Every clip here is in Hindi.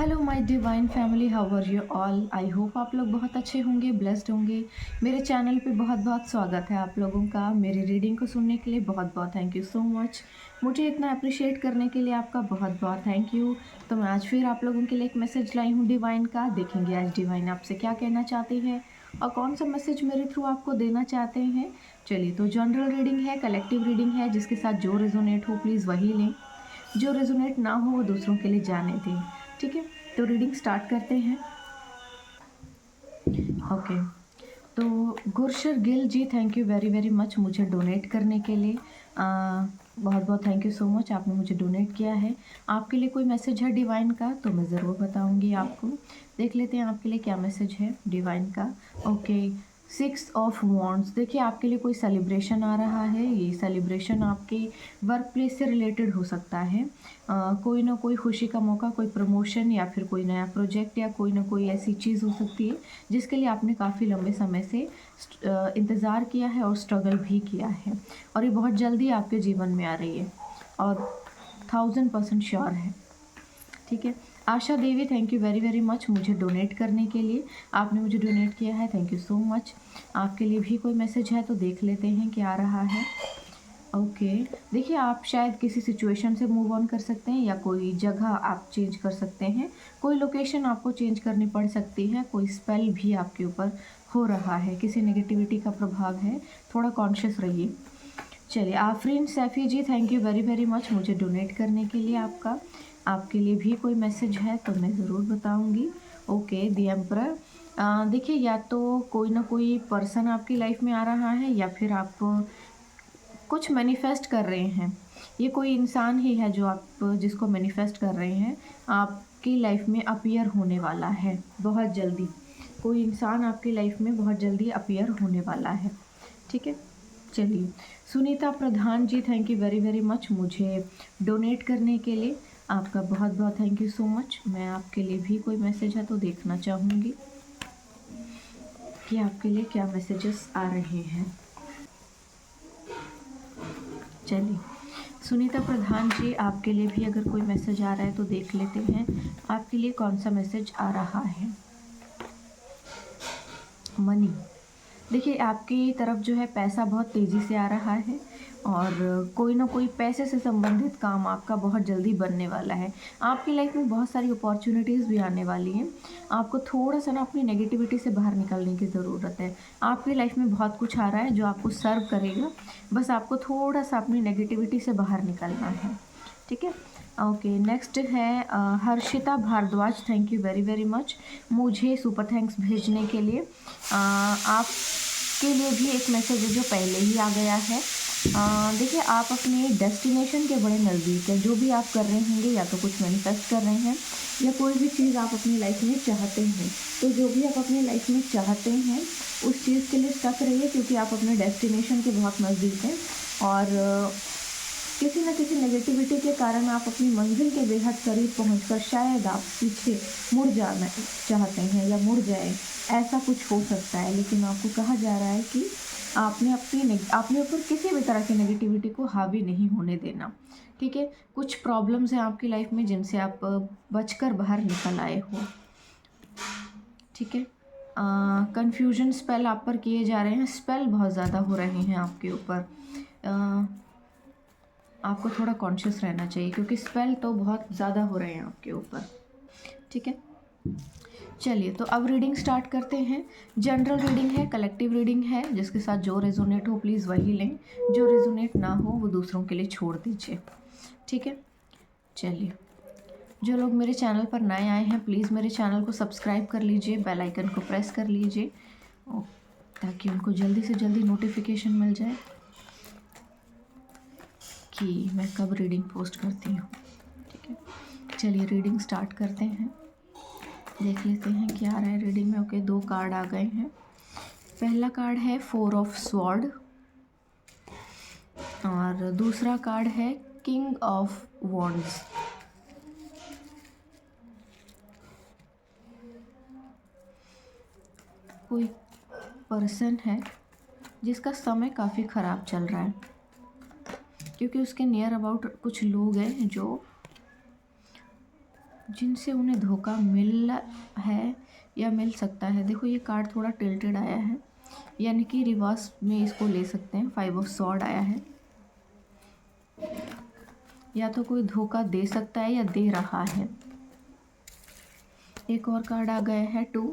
Hello my divine family, how are you all. I hope आप लोग बहुत अच्छे होंगे, ब्लेस्ड होंगे। मेरे चैनल पे बहुत बहुत स्वागत है आप लोगों का। मेरी रीडिंग को सुनने के लिए बहुत बहुत थैंक यू सो मच। मुझे इतना अप्रिशिएट करने के लिए आपका बहुत बहुत थैंक यू। तो मैं आज फिर आप लोगों के लिए एक मैसेज लाई हूँ डिवाइन का। देखेंगे आज डिवाइन आपसे क्या कहना चाहती है और कौन सा मैसेज मेरे थ्रू आपको देना चाहते हैं। चलिए, तो जनरल रीडिंग है, कलेक्टिव रीडिंग है, जिसके साथ जो रेजोनेट हो प्लीज़ वही लें, जो रेजोनेट ना हो वो दूसरों के लिए जाने दें। ठीक है, तो रीडिंग स्टार्ट करते हैं। ओके, तो Gursher Gill ji, thank you very very much मुझे डोनेट करने के लिए। बहुत बहुत थैंक यू सो मच, आपने मुझे डोनेट किया है। आपके लिए कोई मैसेज है डिवाइन का तो मैं ज़रूर बताऊंगी आपको। देख लेते हैं आपके लिए क्या मैसेज है डिवाइन का। Okay, 6 of wands. देखिए, आपके लिए कोई सेलिब्रेशन आ रहा है। ये सेलिब्रेशन आपके वर्क प्लेस से रिलेटेड हो सकता है। कोई ना कोई खुशी का मौका, कोई प्रमोशन या फिर कोई नया प्रोजेक्ट या कोई ना कोई ऐसी चीज़ हो सकती है जिसके लिए आपने काफ़ी लंबे समय से इंतज़ार किया है और स्ट्रगल भी किया है, और ये बहुत जल्दी आपके जीवन में आ रही है और 1000% श्योर है। ठीक है, Asha Devi, thank you very very much मुझे डोनेट करने के लिए। आपने मुझे डोनेट किया है, थैंक यू सो मच। आपके लिए भी कोई मैसेज है तो देख लेते हैं क्या आ रहा है। ओके, देखिए, आप शायद किसी सिचुएशन से मूव ऑन कर सकते हैं या कोई जगह आप चेंज कर सकते हैं, कोई लोकेशन आपको चेंज करनी पड़ सकती है, कोई स्पेल भी आपके ऊपर हो रहा है, किसी नेगेटिविटी का प्रभाव है, थोड़ा कॉन्शियस रहिए। चलिए, Afreen Saifi ji, thank you very very much मुझे डोनेट करने के लिए। आपके लिए भी कोई मैसेज है तो मैं ज़रूर बताऊंगी। ओके, दी एम्परर। देखिए, या तो कोई ना कोई पर्सन आपकी लाइफ में आ रहा है या फिर आप कुछ मैनिफेस्ट कर रहे हैं। ये कोई इंसान ही है जो आप जिसको मैनिफेस्ट कर रहे हैं, आपकी लाइफ में अपीयर होने वाला है बहुत जल्दी। कोई इंसान आपकी लाइफ में बहुत जल्दी अपीयर होने वाला है। ठीक है, चलिए, Sunita Pradhan ji, thank you very very much मुझे डोनेट करने के लिए। आपका बहुत बहुत थैंक यू सो मच। मैं आपके लिए भी कोई मैसेज है तो देखना चाहूँगी कि आपके लिए क्या मैसेजेस आ रहे हैं। चलिए, सुनीता प्रधान जी, आपके लिए भी अगर कोई मैसेज आ रहा है तो देख लेते हैं आपके लिए कौन सा मैसेज आ रहा है। मनी। देखिए, आपकी तरफ जो है पैसा बहुत तेज़ी से आ रहा है और कोई ना कोई पैसे से संबंधित काम आपका बहुत जल्दी बनने वाला है। आपकी लाइफ में बहुत सारी अपॉर्चुनिटीज़ भी आने वाली हैं। आपको थोड़ा सा ना अपनी नेगेटिविटी से बाहर निकलने की ज़रूरत है। आपकी लाइफ में बहुत कुछ आ रहा है जो आपको सर्व करेगा, बस आपको थोड़ा सा अपनी नेगेटिविटी से बाहर निकलना है। ठीक है, ओके, नेक्स्ट है Harshita Bhardwaj, thank you very very much मुझे सुपर थैंक्स भेजने के लिए। आपके लिए भी एक मैसेज है जो पहले ही आ गया है। देखिए, आप अपने डेस्टिनेशन के बड़े नज़दीक हैं। जो भी आप कर रहे होंगे, या तो कुछ मैनिफेस्ट कर रहे हैं या कोई भी चीज़ आप अपनी लाइफ में चाहते हैं, तो जो भी आप अपनी लाइफ में चाहते हैं उस चीज़ के लिए स्टक रहिए, क्योंकि आप अपने डेस्टिनेशन के बहुत नज़दीक हैं। और किसी न किसी नेगेटिविटी के कारण आप अपनी मंजिल के बेहद करीब पहुंचकर शायद आप पीछे मुड़ जाना चाहते हैं या मुड़ जाए, ऐसा कुछ हो सकता है। लेकिन आपको कहा जा रहा है कि आपने ऊपर किसी भी तरह की नेगेटिविटी को हावी नहीं होने देना। ठीक है, कुछ प्रॉब्लम्स हैं आपकी लाइफ में जिनसे आप बचकर बाहर निकल आए हो। ठीक है, कन्फ्यूजन स्पेल आप पर किए जा रहे हैं, स्पेल बहुत ज़्यादा हो रहे हैं आपके ऊपर। आपको थोड़ा कॉन्शियस रहना चाहिए क्योंकि स्पेल तो बहुत ज़्यादा हो रहे हैं आपके ऊपर। ठीक है, चलिए, तो अब रीडिंग स्टार्ट करते हैं। जनरल रीडिंग है, कलेक्टिव रीडिंग है, जिसके साथ जो रेजोनेट हो प्लीज़ वही लें, जो रेजोनेट ना हो वो दूसरों के लिए छोड़ दीजिए। ठीक है, चलिए, जो लोग मेरे चैनल पर नए आए हैं प्लीज़ मेरे चैनल को सब्सक्राइब कर लीजिए, बेल आइकन को प्रेस कर लीजिए ताकि उनको जल्दी से जल्दी नोटिफिकेशन मिल जाए कि मैं कब रीडिंग पोस्ट करती हूँ। ठीक है, चलिए रीडिंग स्टार्ट करते हैं। देख लेते हैं क्या आ रहा है रीडिंग में। ओके, 2 कार्ड आ गए हैं। पहला कार्ड है 4 ऑफ स्वॉर्ड और दूसरा कार्ड है किंग ऑफ वॉन्ड्स। कोई पर्सन है जिसका समय काफ़ी ख़राब चल रहा है, क्योंकि उसके नियर अबाउट कुछ लोग हैं जो जिनसे उन्हें धोखा मिल है या मिल सकता है। देखो ये कार्ड थोड़ा टिल्टेड आया है, यानी कि रिवर्स में इसको ले सकते हैं। 5 ऑफ सॉर्ड आया है। या तो कोई धोखा दे सकता है या दे रहा है। एक और कार्ड आ गया है 2,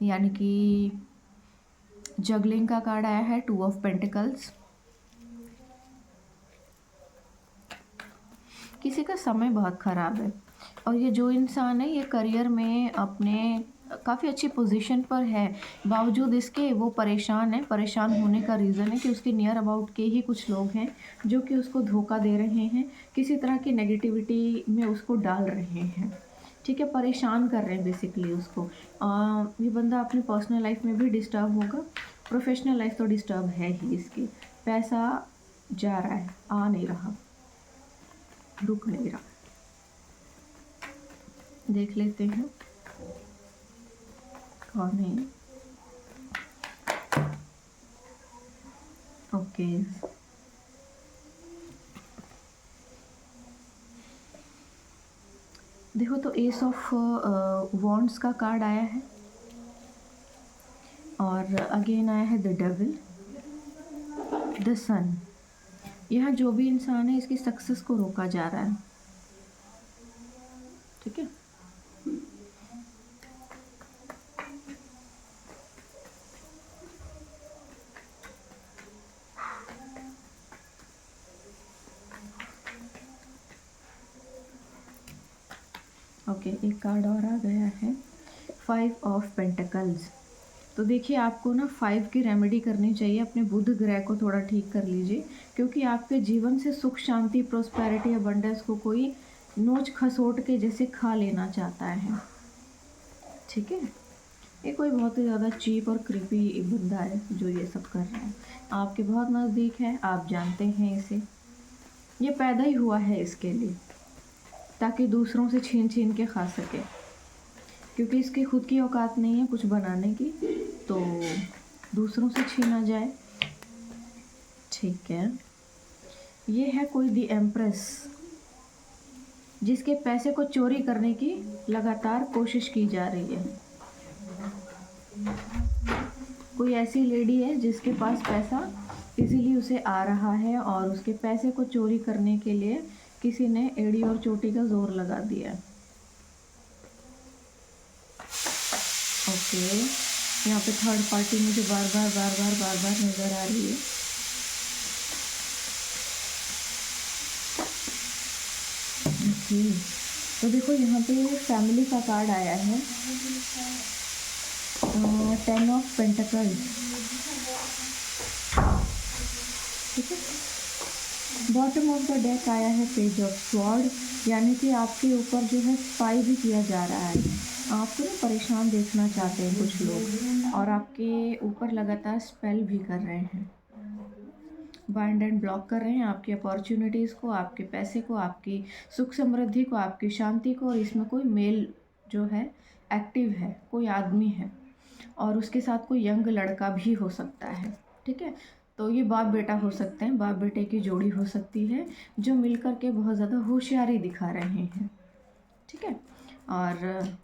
यानी कि जगलिंग का कार्ड आया है। 2 ऑफ पेंटिकल्स। किसी का समय बहुत ख़राब है, और ये जो इंसान है ये करियर में अपने काफ़ी अच्छी पोजीशन पर है, बावजूद इसके वो परेशान है। परेशान होने का रीज़न है कि उसके नियर अबाउट के ही कुछ लोग हैं जो कि उसको धोखा दे रहे हैं, किसी तरह की नेगेटिविटी में उसको डाल रहे हैं। ठीक है, परेशान कर रहे हैं बेसिकली उसको। ये बंदा अपनी पर्सनल लाइफ में भी डिस्टर्ब होगा, प्रोफेशनल लाइफ तो डिस्टर्ब है ही इसकी। पैसा जा रहा है, आ नहीं रहा, रुक नहीं रहा। देख लेते हैं कौन है। ओके, देखो तो एस ऑफ वॉन्ड्स का कार्ड आया है, और अगेन आया है द डेविल, द सन। यहाँ जो भी इंसान है इसकी सक्सेस को रोका जा रहा है। ठीक है, ओके, एक कार्ड और आ गया है 5 ऑफ पेंटिकल्स। तो देखिए आपको ना 5 की रेमेडी करनी चाहिए। अपने बुध ग्रह को थोड़ा ठीक कर लीजिए, क्योंकि आपके जीवन से सुख शांति प्रोस्पेरिटी अबंडेंस को कोई नोच खसोट के जैसे खा लेना चाहता है। ठीक है, ये कोई बहुत ही ज़्यादा चीप और क्रीपी बंदा है जो ये सब कर रहा है। आपके बहुत नज़दीक है, आप जानते हैं इसे। ये पैदा ही हुआ है इसके लिए, ताकि दूसरों से छीन छीन के खा सके, क्योंकि इसकी खुद की औकात नहीं है कुछ बनाने की, तो दूसरों से छीना जाए। ठीक है, ये है कोई दी एम्प्रेस, जिसके पैसे को चोरी करने की लगातार कोशिश की जा रही है। कोई ऐसी लेडी है जिसके पास पैसा इजीली उसे आ रहा है, और उसके पैसे को चोरी करने के लिए किसी ने एड़ी और चोटी का जोर लगा दिया। ओके, यहाँ पे थर्ड पार्टी मुझे बार बार नज़र आ रही है। ओके, तो देखो यहाँ पे फैमिली का कार्ड आया है, 10 ऑफ पेंटिकल्स। ठीक है, बॉटम ऑफ द डेक आया है पेज ऑफ स्वॉर्ड, यानी कि आपके ऊपर जो है स्पाई भी किया जा रहा है। आपको ना परेशान देखना चाहते हैं कुछ लोग, और आपके ऊपर लगातार स्पेल भी कर रहे हैं, बाइंड एंड ब्लॉक कर रहे हैं आपकी अपॉर्चुनिटीज़ को, आपके पैसे को, आपकी सुख समृद्धि को, आपकी शांति को। और इसमें कोई मेल जो है एक्टिव है, कोई आदमी है, और उसके साथ कोई यंग लड़का भी हो सकता है। ठीक है, तो ये बाप बेटा हो सकते हैं, बाप बेटे की जोड़ी हो सकती है, जो मिलकर के बहुत ज़्यादा होशियारी दिखा रहे हैं। ठीक है, और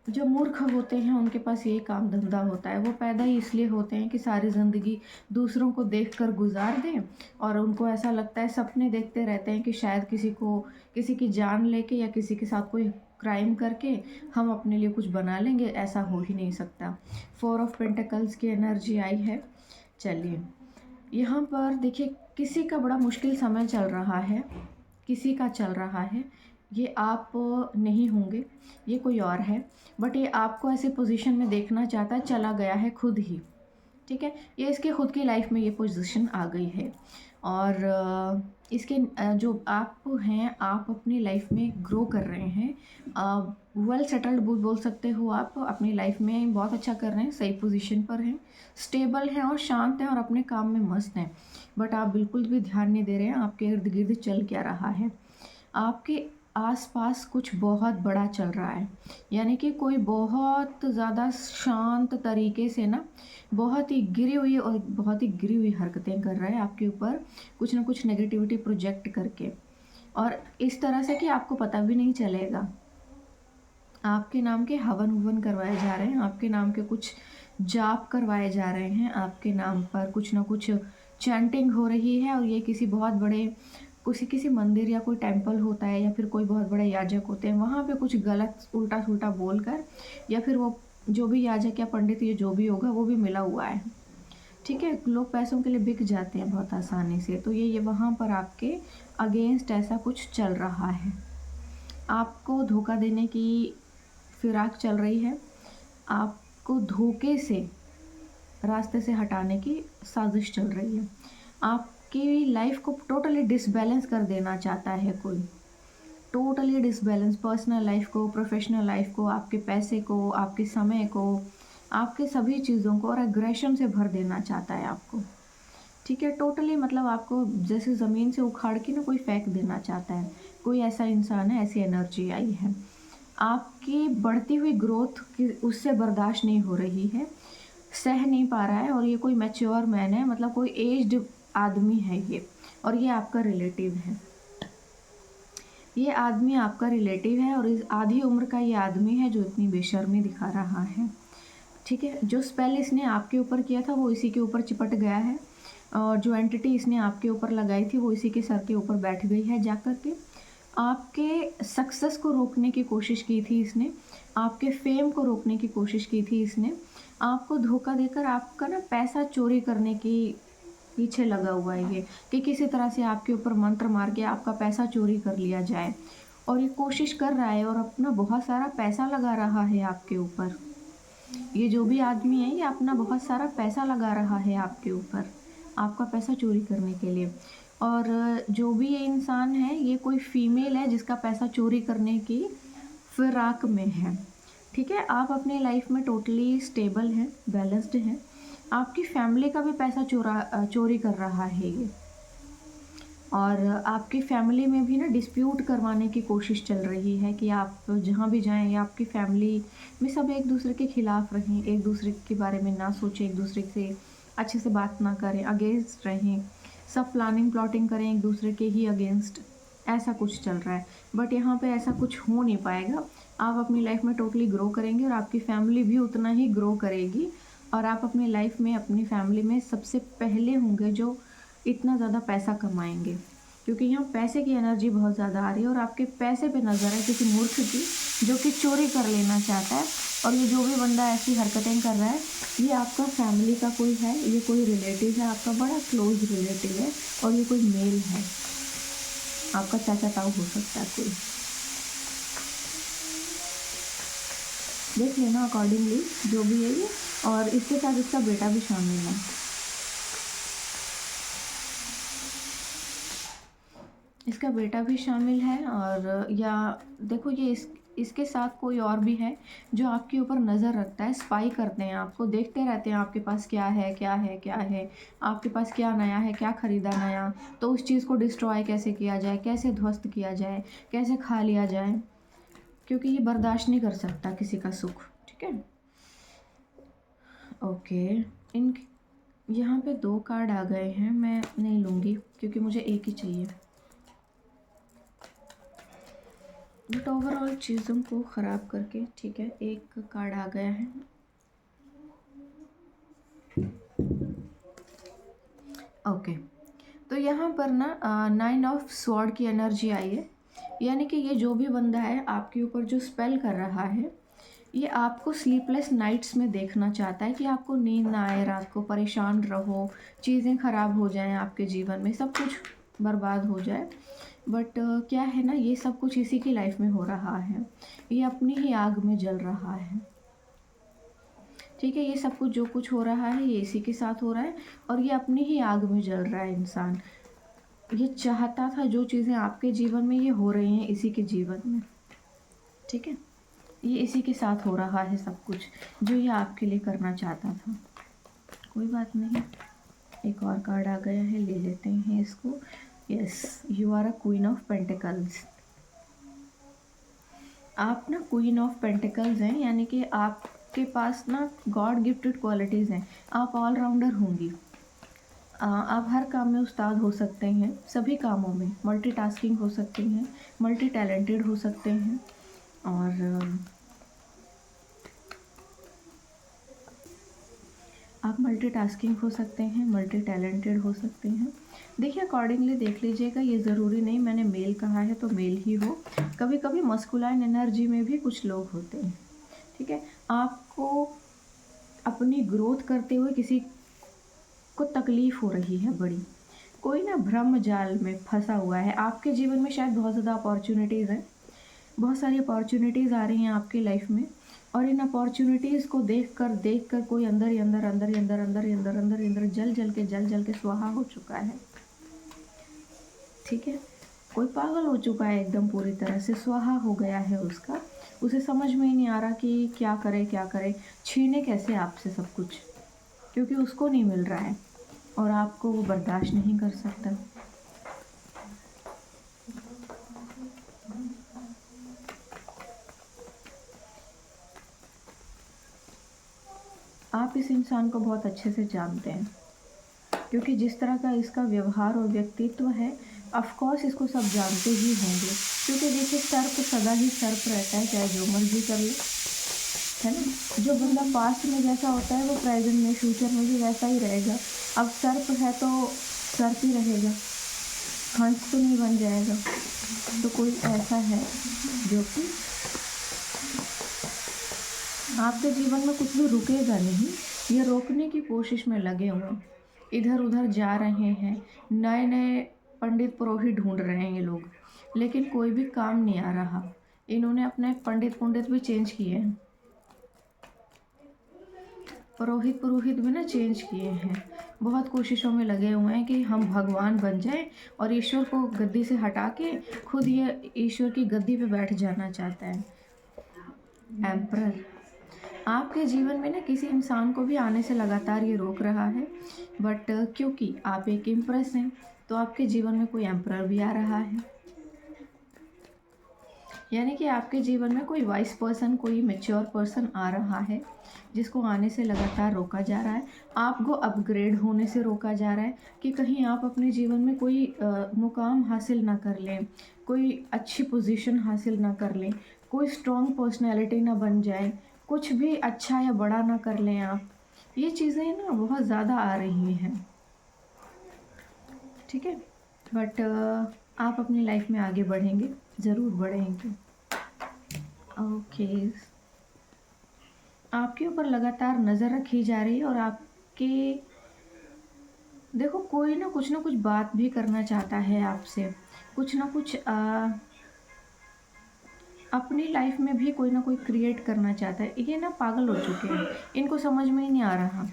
जो मूर्ख होते हैं उनके पास ये काम धंधा होता है। वो पैदा ही इसलिए होते हैं कि सारी ज़िंदगी दूसरों को देखकर गुजार दें, और उनको ऐसा लगता है, सपने देखते रहते हैं कि शायद किसी की जान लेके या किसी के साथ कोई क्राइम करके हम अपने लिए कुछ बना लेंगे। ऐसा हो ही नहीं सकता। 4 ऑफ पेंटिकल्स की एनर्जी आई है। चलिए, यहाँ पर देखिए किसी का बड़ा मुश्किल समय चल रहा है, किसी का चल रहा है। ये आप नहीं होंगे, ये कोई और है, बट ये आपको ऐसे पोजीशन में देखना चाहता है, चला गया है खुद ही। ठीक है, ये इसके खुद की लाइफ में ये पोजीशन आ गई है, और इसके जो आप हैं, आप अपनी लाइफ में ग्रो कर रहे हैं। वेल सेटल्ड बोल सकते हो, आप अपनी लाइफ में बहुत अच्छा कर रहे हैं, सही पोजीशन पर हैं, स्टेबल हैं और शांत हैं और अपने काम में मस्त हैं। बट आप बिल्कुल भी ध्यान नहीं दे रहे हैं आपके इर्द गिर्द चल क्या रहा है। आपके आसपास कुछ बहुत बड़ा चल रहा है, यानी कि कोई बहुत ज़्यादा शांत तरीके से ना बहुत ही गिरी हुई हरकतें कर रहा है आपके ऊपर, कुछ ना कुछ नेगेटिविटी प्रोजेक्ट करके। और इस तरह से कि आपको पता भी नहीं चलेगा। आपके नाम के हवन-ववन करवाए जा रहे हैं, आपके नाम के कुछ जाप करवाए जा रहे हैं, आपके नाम पर कुछ ना कुछ चैंटिंग हो रही है, और ये किसी बहुत बड़े किसी मंदिर या कोई टेम्पल होता है, या फिर कोई बहुत बड़े याजक होते हैं, वहाँ पे कुछ गलत उल्टा-सुल्टा बोलकर, या फिर वो जो भी याजक या पंडित ये जो भी होगा वो भी मिला हुआ है। ठीक है? लोग पैसों के लिए बिक जाते हैं बहुत आसानी से, तो ये वहाँ पर आपके अगेंस्ट ऐसा कुछ चल रहा है। आपको धोखा देने की फिराक चल रही है, आपको धोखे से रास्ते से हटाने की साजिश चल रही है, आपकी लाइफ को टोटली डिसबैलेंस कर देना चाहता है कोई, टोटली डिसबैलेंस, पर्सनल लाइफ को, प्रोफेशनल लाइफ को, आपके पैसे को, आपके समय को, आपके सभी चीज़ों को, और एग्रेशन से भर देना चाहता है आपको। ठीक है? टोटली मतलब आपको जैसे ज़मीन से उखाड़ के ना कोई फेंक देना चाहता है। कोई ऐसा इंसान है, ऐसी एनर्जी आई है। आपकी बढ़ती हुई ग्रोथ की उससे बर्दाश्त नहीं हो रही है, सह नहीं पा रहा है, और ये कोई मैच्योर मैन है, मतलब कोई एज्ड आदमी है ये, और ये आपका रिलेटिव है। ये आदमी आपका रिलेटिव है, और इस आधी उम्र का ये आदमी है जो इतनी बेशर्मी दिखा रहा है। ठीक है? जो स्पेल इसने आपके ऊपर किया था वो इसी के ऊपर चिपट गया है, और जो एंटिटी इसने आपके ऊपर लगाई थी वो इसी के सर के ऊपर बैठ गई है जाकर के। आपके सक्सेस को रोकने की कोशिश की थी इसने, आपके फेम को रोकने की कोशिश की थी इसने, आपको धोखा देकर आपका ना पैसा चोरी करने की पीछे लगा हुआ है ये, कि किसी तरह से आपके ऊपर मंत्र मार के आपका पैसा चोरी कर लिया जाए, और ये कोशिश कर रहा है, और अपना बहुत सारा पैसा लगा रहा है आपके ऊपर। ये जो भी आदमी है ये अपना बहुत सारा पैसा लगा रहा है आपके ऊपर, आपका पैसा चोरी करने के लिए। और जो भी ये इंसान है ये कोई फीमेल है जिसका पैसा चोरी करने की फिराक में है। ठीक है? आप अपने लाइफ में टोटली स्टेबल हैं, बैलेंस्ड हैं। आपकी फैमिली का भी पैसा चोरी कर रहा है ये, और आपकी फैमिली में भी ना डिस्प्यूट करवाने की कोशिश चल रही है कि आप जहाँ भी जाएँ, या आपकी फैमिली में सब एक दूसरे के खिलाफ रहें, एक दूसरे के बारे में ना सोचें, एक दूसरे से अच्छे से बात ना करें, अगेंस्ट रहें, सब प्लानिंग प्लॉटिंग करें एक दूसरे के ही अगेंस्ट, ऐसा कुछ चल रहा है। बट यहाँ पे ऐसा कुछ हो नहीं पाएगा। आप अपनी लाइफ में टोटली ग्रो करेंगे, और आपकी फैमिली भी उतना ही ग्रो करेगी, और आप अपनी लाइफ में अपनी फैमिली में सबसे पहले होंगे जो इतना ज़्यादा पैसा कमाएंगे, क्योंकि यहाँ पैसे की एनर्जी बहुत ज़्यादा आ रही है, और आपके पैसे पे नज़र है किसी मूर्ख की जो कि चोरी कर लेना चाहता है। और ये जो भी बंदा ऐसी हरकतें कर रहा है ये आपका फैमिली का कोई है, ये कोई रिलेटिव है, आपका बड़ा क्लोज रिलेटिव है, और ये कोई मेल है, आपका चाचा ताऊ हो सकता है कोई। देख लेना अकॉर्डिंगली जो भी है ये, और इसके साथ इसका बेटा भी शामिल है। इसका बेटा भी शामिल है, और या देखो ये इसके साथ कोई और भी है जो आपके ऊपर नज़र रखता है, स्पाई करते हैं, आपको देखते रहते हैं आपके पास क्या है, क्या है, क्या है, आपके पास क्या नया है, क्या ख़रीदा नया, तो उस चीज़ को डिस्ट्रॉय कैसे किया जाए, कैसे ध्वस्त किया जाए, कैसे खा लिया जाए, क्योंकि ये बर्दाश्त नहीं कर सकता किसी का सुख। ठीक है? ओके, इन यहाँ पे 2 कार्ड आ गए हैं, मैं नहीं लूँगी क्योंकि मुझे एक ही चाहिए। बट ओवरऑल चीज़ों को ख़राब करके, ठीक है, एक कार्ड आ गया है। ओके, तो यहाँ पर ना 9 ऑफ स्वॉर्ड की एनर्जी आई है, यानी कि ये जो भी बंदा है आपके ऊपर जो स्पेल कर रहा है, ये आपको स्लीपलेस नाइट्स में देखना चाहता है, कि आपको नींद ना आए, रात को परेशान रहो, चीज़ें ख़राब हो जाएं आपके जीवन में, सब कुछ बर्बाद हो जाए। बट क्या है ना, ये सब कुछ इसी की लाइफ में हो रहा है, ये अपनी ही आग में जल रहा है। ठीक है? ये सब कुछ जो कुछ हो रहा है ये इसी के साथ हो रहा है, और ये अपनी ही आग में जल रहा है इंसान। ये चाहता था जो चीज़ें आपके जीवन में ये हो रही हैं इसी के जीवन में। ठीक है? ये इसी के साथ हो रहा है सब कुछ जो ये आपके लिए करना चाहता था। कोई बात नहीं, एक और कार्ड आ गया है, ले लेते हैं इसको। Yes, you are a queen of pentacles. आप ना क्वीन ऑफ पेंटिकल्स हैं, यानी कि आपके पास ना गॉड गिफ्टेड क्वालिटीज़ हैं, आप ऑलराउंडर होंगी। आप हर काम में उस्ताद हो सकते हैं, सभी कामों में मल्टीटास्किंग हो सकते हैं, मल्टी टैलेंटेड हो सकते हैं और आप मल्टीटास्किंग हो सकते हैं, मल्टी टैलेंटेड हो सकते हैं। देखिए अकॉर्डिंगली देख लीजिएगा, ये ज़रूरी नहीं मैंने मेल कहा है तो मेल ही हो, कभी कभी मस्कुलाइन एनर्जी में भी कुछ लोग होते हैं। ठीक है, आपको अपनी ग्रोथ करते हुए किसी को तकलीफ़ हो रही है बड़ी, कोई ना भ्रम जाल में फंसा हुआ है आपके जीवन में, शायद बहुत ज़्यादा अपॉर्चुनिटीज़ हैं, बहुत सारी अपॉर्चुनिटीज़ आ रही हैं आपकी लाइफ में और इन अपॉर्चुनिटीज़ को देख कर कोई अंदर ही अंदर अंदर ही अंदर अंदर ही अंदर अंदर ही अंदर जल के स्वाहा हो चुका है। ठीक है, कोई पागल हो चुका है, एकदम पूरी तरह से स्वाहा हो गया है उसका, उसे समझ में ही नहीं आ रहा कि क्या करे, छीने कैसे आपसे सब कुछ, क्योंकि उसको नहीं मिल रहा है और आपको वो बर्दाश्त नहीं कर सकता। आप इस इंसान को बहुत अच्छे से जानते हैं, क्योंकि जिस तरह का इसका व्यवहार और व्यक्तित्व है, ऑफ कोर्स इसको सब जानते ही होंगे, क्योंकि देखिए सर्प सदा ही सर्प रहता है, चाहे जो मर्जी कर ले, है ना। जो बंदा पास्ट में जैसा होता है वो प्रेजेंट में फ्यूचर में भी वैसा ही रहेगा। अब सर्प है तो सर्प ही रहेगा, हंस तो नहीं बन जाएगा। तो कोई ऐसा है जो कि आपके जीवन में कुछ भी रुकेगा नहीं, ये रोकने की कोशिश में लगे हुए हैं, इधर उधर जा रहे हैं, नए नए पंडित पुरोहित ढूंढ रहे हैं ये लोग, लेकिन कोई भी काम नहीं आ रहा। इन्होंने अपने पंडित भी चेंज किए हैं, पुरोहित भी ना चेंज किए हैं, बहुत कोशिशों में लगे हुए हैं कि हम भगवान बन जाएं और ईश्वर को गद्दी से हटा के खुद ये ईश्वर की गद्दी पे बैठ जाना चाहता है। एम्परर आपके जीवन में ना किसी इंसान को भी आने से लगातार ये रोक रहा है, बट क्योंकि आप एक इम्प्रेस हैं तो आपके जीवन में कोई एम्परर भी आ रहा है, यानी कि आपके जीवन में कोई वाइस पर्सन, कोई मेच्योर पर्सन आ रहा है जिसको आने से लगातार रोका जा रहा है, आपको अपग्रेड होने से रोका जा रहा है कि कहीं आप अपने जीवन में कोई मुकाम हासिल ना कर लें, कोई अच्छी पोजीशन हासिल ना कर लें, कोई स्ट्रॉन्ग पर्सनैलिटी ना बन जाए, कुछ भी अच्छा या बड़ा ना कर लें आप। ये चीज़ें ना बहुत ज़्यादा आ रही हैं। ठीक है, बट आप अपनी लाइफ में आगे बढ़ेंगे, ज़रूर बढ़ेंगे। ओके, आपके ऊपर लगातार नज़र रखी जा रही है और आपके देखो कोई ना कुछ बात भी करना चाहता है आपसे, कुछ ना कुछ अपनी लाइफ में भी कोई ना कोई क्रिएट करना चाहता है। ये ना पागल हो चुके हैं, इनको समझ में ही नहीं आ रहा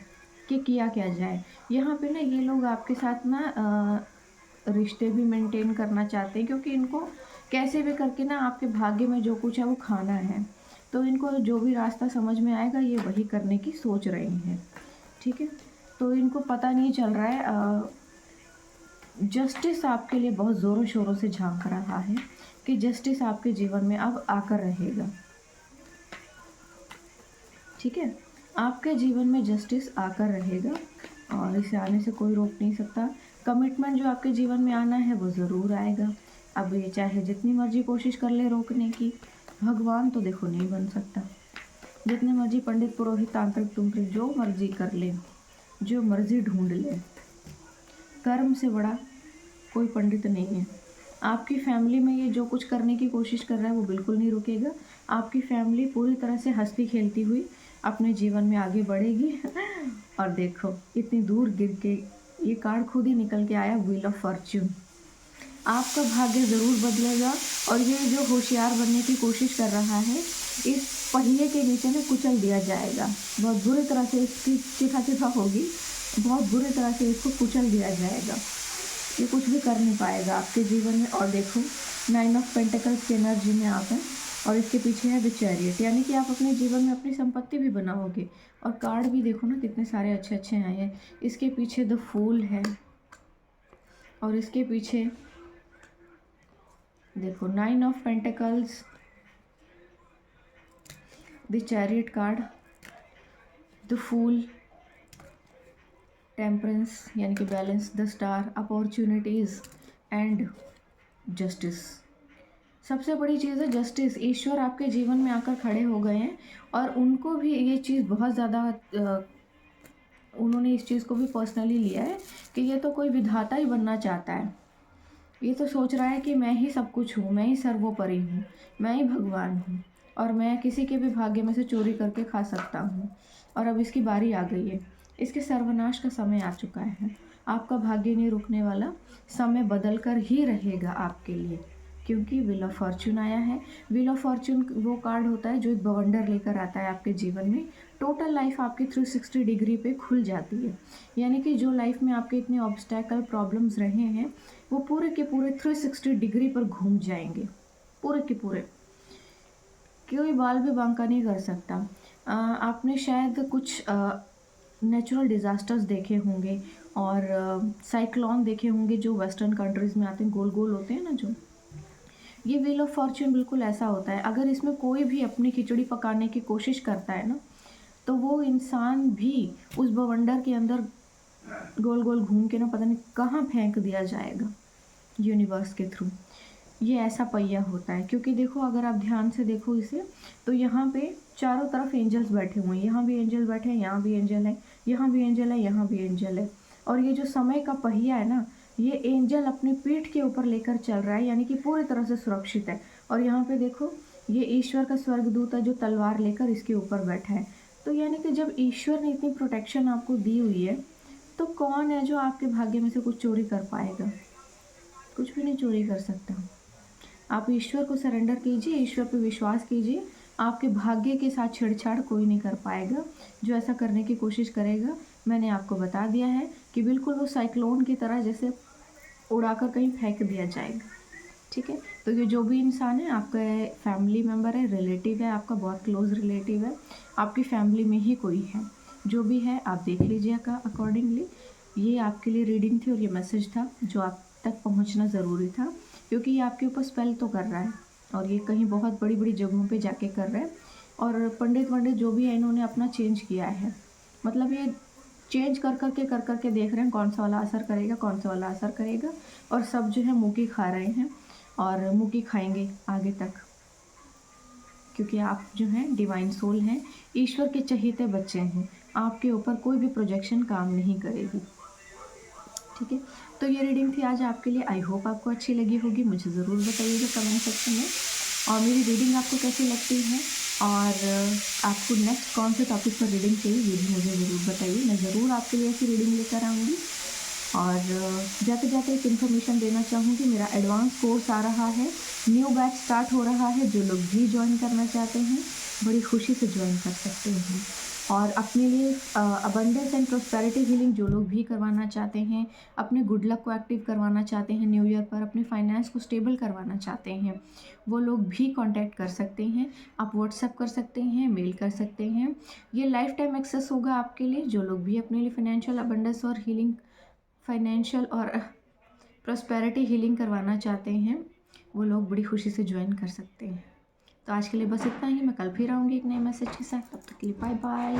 कि किया क्या जाए। यहाँ पे ना ये लोग आपके साथ ना रिश्ते भी मेंटेन करना चाहते हैं, क्योंकि इनको कैसे भी करके ना आपके भाग्य में जो कुछ है वो खाना है, तो इनको जो भी रास्ता समझ में आएगा ये वही करने की सोच रहे हैं। ठीक है, तो इनको पता नहीं चल रहा है, जस्टिस आपके लिए बहुत ज़ोरों शोरों से झांक रहा है कि जस्टिस आपके जीवन में अब आकर रहेगा। ठीक है, आपके जीवन में जस्टिस आकर रहेगा और इसे आने से कोई रोक नहीं सकता। कमिटमेंट जो आपके जीवन में आना है वो ज़रूर आएगा। अब ये चाहे जितनी मर्जी कोशिश कर ले रोकने की, भगवान तो देखो नहीं बन सकता, जितने मर्जी पंडित पुरोहित तांत्रिक तुंत्रिक जो मर्जी कर ले, जो मर्जी ढूंढ ले, कर्म से बड़ा कोई पंडित नहीं है। आपकी फैमिली में ये जो कुछ करने की कोशिश कर रहा है वो बिल्कुल नहीं रुकेगा। आपकी फैमिली पूरी तरह से हंसती खेलती हुई अपने जीवन में आगे बढ़ेगी। और देखो इतनी दूर गिर के ये कार्ड खुद ही निकल के आया, व्हील ऑफ फॉर्च्यून। आपका भाग्य ज़रूर बदलेगा और ये जो होशियार बनने की कोशिश कर रहा है, इस पहिए के नीचे में कुचल दिया जाएगा। बहुत बुरी तरह से इसकी चिथा होगी, बहुत बुरी तरह से इसको कुचल दिया जाएगा। ये कुछ भी कर नहीं पाएगा आपके जीवन में। और देखो 9 ऑफ पेंटिकल्स की एनर्जी में आप हैं और इसके पीछे है द चैरियट, यानी कि आप अपने जीवन में अपनी संपत्ति भी बनाओगे। और कार्ड भी देखो ना कितने सारे अच्छे अच्छे आए हैं। इसके पीछे द फूल है और इसके पीछे देखो 9 of pentacles, the chariot card, the fool, temperance यानी कि balance, the star, opportunities and justice. सबसे बड़ी चीज़ है जस्टिस। ईश्वर आपके जीवन में आकर खड़े हो गए हैं और उनको भी ये चीज़ बहुत ज़्यादा उन्होंने इस चीज़ को भी पर्सनली लिया है कि ये तो कोई विधाता ही बनना चाहता है। ये तो सोच रहा है कि मैं ही सब कुछ हूँ, मैं ही सर्वोपरि हूँ, मैं ही भगवान हूँ और मैं किसी के भी भाग्य में से चोरी करके खा सकता हूँ। और अब इसकी बारी आ गई है, इसके सर्वनाश का समय आ चुका है। आपका भाग्य नहीं रुकने वाला, समय बदल कर ही रहेगा आपके लिए, क्योंकि व्हील ऑफ फॉर्चून आया है। व्हील ऑफ फॉर्चून वो कार्ड होता है जो एक बवंडर लेकर आता है आपके जीवन में। टोटल लाइफ आपकी 360 डिग्री पे खुल जाती है, यानी कि जो लाइफ में आपके इतने ऑब्स्टैकल प्रॉब्लम्स रहे हैं वो पूरे के पूरे 360 डिग्री पर घूम जाएंगे, पूरे के पूरे। कोई बाल भी बांका नहीं कर सकता। आपने शायद कुछ नेचुरल डिज़ास्टर्स देखे होंगे और साइक्लोन देखे होंगे जो वेस्टर्न कंट्रीज़ में आते हैं, गोल गोल होते हैं ना जो। ये व्हील ऑफ फॉर्च्यून बिल्कुल ऐसा होता है। अगर इसमें कोई भी अपनी खिचड़ी पकाने की कोशिश करता है ना, तो वो इंसान भी उस बवंडर के अंदर गोल गोल घूम के ना पता नहीं कहाँ फेंक दिया जाएगा यूनिवर्स के थ्रू। ये ऐसा पहिया होता है, क्योंकि देखो अगर आप ध्यान से देखो इसे, तो यहाँ पे चारों तरफ एंजल्स बैठे हुए हैं। यहाँ भी एंजल बैठे हैं, यहाँ भी एंजल है, यहाँ भी एंजल है, यहाँ भी एंजल है। और ये जो समय का पहिया है ना, ये एंजल अपनी पीठ के ऊपर लेकर चल रहा है, यानी कि पूरी तरह से सुरक्षित है। और यहाँ पे देखो ये ईश्वर का स्वर्गदूत है जो तलवार लेकर इसके ऊपर बैठा है। तो यानी कि जब ईश्वर ने इतनी प्रोटेक्शन आपको दी हुई है, तो कौन है जो आपके भाग्य में से कुछ चोरी कर पाएगा? कुछ भी नहीं चोरी कर सकता। आप ईश्वर को सरेंडर कीजिए, ईश्वर पे विश्वास कीजिए। आपके भाग्य के साथ छेड़छाड़ कोई नहीं कर पाएगा। जो ऐसा करने की कोशिश करेगा, मैंने आपको बता दिया है कि बिल्कुल वो साइक्लोन की तरह जैसे उड़ाकर कहीं फेंक दिया जाएगा। ठीक है, तो ये जो भी इंसान है आपका फैमिली मेम्बर है, रिलेटिव है, आपका बहुत क्लोज रिलेटिव है, आपकी फैमिली में ही कोई है, जो भी है आप देख लीजिएगा अकॉर्डिंगली। ये आपके लिए रीडिंग थी और ये मैसेज था जो आप तक पहुंचना ज़रूरी था, क्योंकि ये आपके ऊपर स्पेल तो कर रहा है और ये कहीं बहुत बड़ी बड़ी जगहों पे जाके कर रहा है। और पंडित जो भी है इन्होंने अपना चेंज किया है, मतलब ये चेंज कर करके देख रहे हैं कौन सा वाला असर करेगा, कौन सा वाला असर करेगा। और सब जो है मुँह की खा रहे हैं और मुँह की खाएंगे आगे तक, क्योंकि आप जो हैं डिवाइन सोल हैं, ईश्वर के चहेते बच्चे हैं। आपके ऊपर कोई भी प्रोजेक्शन काम नहीं करेगी। ठीक है, तो ये रीडिंग थी आज आपके लिए। आई होप आपको अच्छी लगी होगी, मुझे ज़रूर बताइएगा कमेंट सेक्शन में। और मेरी रीडिंग आपको कैसी लगती है और आपको नेक्स्ट कौन से टॉपिक पर रीडिंग चाहिए ये भी मुझे ज़रूर बताइए। मैं ज़रूर आपके लिए ऐसी रीडिंग लेकर आऊँगी। और जाते जाते एक इन्फॉर्मेशन देना चाहूँगी, मेरा एडवांस कोर्स आ रहा है, न्यू बैच स्टार्ट हो रहा है। जो लोग भी ज्वाइन करना चाहते हैं बड़ी खुशी से ज्वाइन कर सकते हैं। और अपने लिए अबंडेंस एंड प्रॉस्पेरिटी हीलिंग जो लोग भी करवाना चाहते हैं, अपने गुड लक को एक्टिव करवाना चाहते हैं न्यू ईयर पर, अपने फाइनेंस को स्टेबल करवाना चाहते हैं, वो लोग भी कांटेक्ट कर सकते हैं। आप व्हाट्सएप कर सकते हैं, मेल कर सकते हैं। ये लाइफ टाइम एक्सेस होगा आपके लिए। जो लोग भी अपने लिए फाइनेंशियल अबंडेंस और हीलिंग, फाइनेंशियल और प्रॉस्पेरिटी हीलिंग करवाना चाहते हैं, वो लोग बड़ी खुशी से ज्वाइन कर सकते हैं। तो आज के लिए बस इतना ही। मैं कल फिर आऊँगी एक नए मैसेज के साथ। तब तक के लिए बाय बाय।